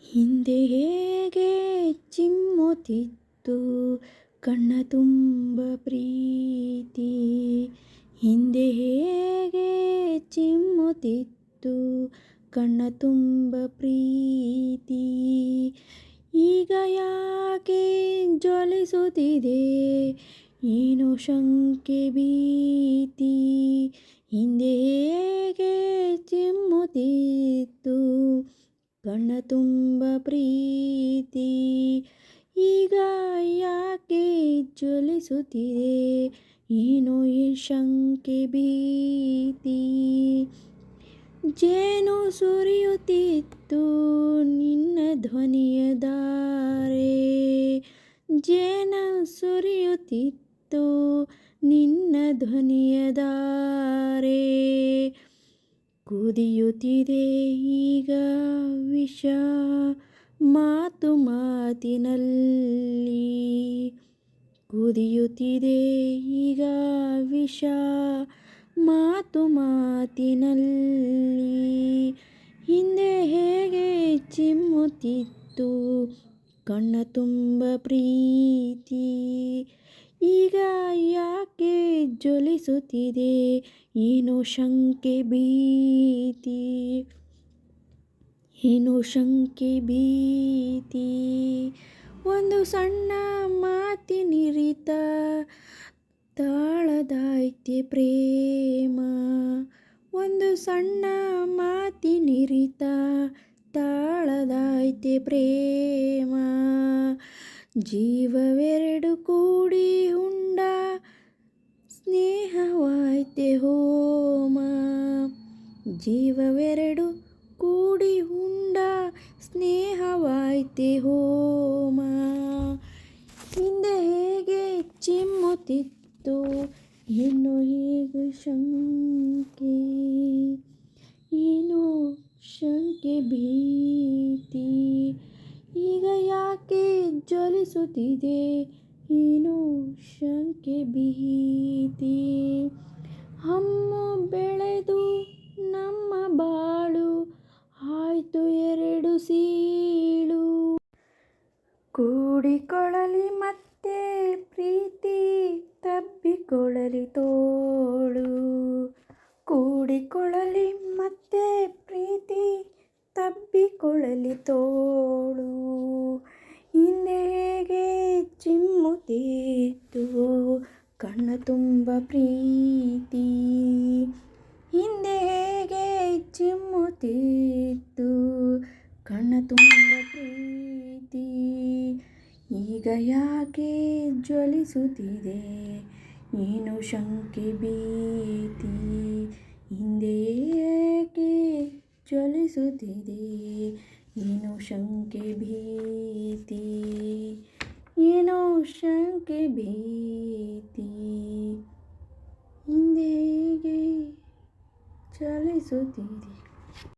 ಹಿಂದೆ ಹೇಗೆ ಚಿಮ್ಮುತ್ತಿತ್ತು ಕಣ್ಣ ತುಂಬ ಪ್ರೀತಿ. ಹಿಂದೆ ಹೇಗೆ ಚಿಮ್ಮುತ್ತಿತ್ತು ಕಣ್ಣ ತುಂಬ ಪ್ರೀತಿ. ಈಗ ಯಾಕೆ ಜ್ವಲಿಸುತ್ತಿದೆ ಏನೋ ಶಂಕೆ ಭೀತಿ. ಹಿಂದೆ ಹೇಗೆ ಚಿಮ್ಮುತ್ತಿತ್ತು ಕಣ್ಣ ತುಂಬ ಪ್ರೀತಿ. ಈಗ ಯಾಕೆ ಜ್ವಲಿಸುತ್ತಿದೆ ಏನೋ ಈ ಶಂಕೆ ಭೀತಿ. ಜೇನು ಸುರಿಯುತ್ತಿತ್ತು ನಿನ್ನ ಧ್ವನಿಯ ಧಾರೆ. ಜೇನು ಸುರಿಯುತ್ತಿತ್ತು ನಿನ್ನ ಧ್ವನಿಯ ಧಾರೆ. ಕುದಿಯುತ್ತಿದೆ ಈಗ ವಿಷ ಮಾತು ಮಾತಿನಲ್ಲಿ. ಕುದಿಯುತ್ತಿದೆ ಈಗ ವಿಷ ಮಾತು ಮಾತಿನಲ್ಲಿ. ಹಿಂದೆ ಹೇಗೆ ಚಿಮ್ಮುತ್ತಿತ್ತು ಕಣ್ಣ ತುಂಬ ಪ್ರೀತಿ. ಈಗ ಯಾಕೆ ಜ್ವಲಿಸುತ್ತಿದೆ ಏನೋ ಶಂಕೆ ಭೀತಿ. ಏನೋ ಶಂಕೆ ಭೀತಿ. ಒಂದು ಸಣ್ಣ ಮಾತಿನಿರಿತ ತಾಳದಾಯ್ತೆ ಪ್ರೇಮ. ಒಂದು ಸಣ್ಣ ಮಾತಿನಿರಿತ ತಾಳದಾಯ್ತೆ ಪ್ರೇಮ. ಜೀವವೆರಡು ಕೂಡಿ ಉಂಡ ಸ್ನೇಹವಾಯ್ತೆ ಹೋಮ. ಜೀವವೆರಡು ಕೂಡಿ ಉಂಡ ಸ್ನೇಹವಾಯ್ತೆ ಹೋಮ. ಹಿಂದೆ ಹೇಗೆ ಚಿಮ್ಮುತ್ತಿತ್ತು ಏನೋ ಹೇಗೆ ಶಂಕೆ. ಏನೋ ಶಂಕೆ ಭೀತಿ. ಈಗ ಯಾಕೆ ಜ್ವಲಿಸುತ್ತಿದೆ ಏನೋ ಶಂಕೆ ಭೀತಿ. ಹಮ್ಮು ಬೆಳೆದು ನಮ್ಮ ಬಾಳು ಆಯ್ತು ಎರಡು ಸೀಳು. ಕೂಡಿಕೊಳ್ಳಲಿ ಮತ್ತೆ ಪ್ರೀತಿ ತಬ್ಬಿಕೊಳ್ಳಲಿ ತೋಳು. ಕೂಡಿಕೊಳ್ಳಲಿ ಮತ್ತೆ ಪ್ರೀತಿ ತಬ್ಬಿಕೊಳ್ಳಲಿ ತೋಳು. ಹಿಂದೆ ಹೇಗೆ ಚಿಮ್ಮುತ್ತಿತ್ತು ಕಣ್ಣ ತುಂಬ ಪ್ರೀತಿ. ಹಿಂದೆ ಹೇಗೆ ಚಿಮ್ಮುತ್ತಿತ್ತು ಕಣ್ಣ ತುಂಬ ಪ್ರೀತಿ. ಈಗ ಯಾಕೆ ಜ್ವಲಿಸುತ್ತಿದೆ ಏನೋ ಶಂಕೆ ಭೀತಿ. ಹಿಂದೆ ಏಕೆ ಜ್ವಲಿಸುತ್ತಿದೆ ಏನೋ ಶಂಕೆ ಭೀತಿ. ಏನೋ ಶಂಕೆ ಭೀತಿ. ಹಿಂದೆ ಹೇಗೆ ಚಲಿಸುತ್ತಿದೆ.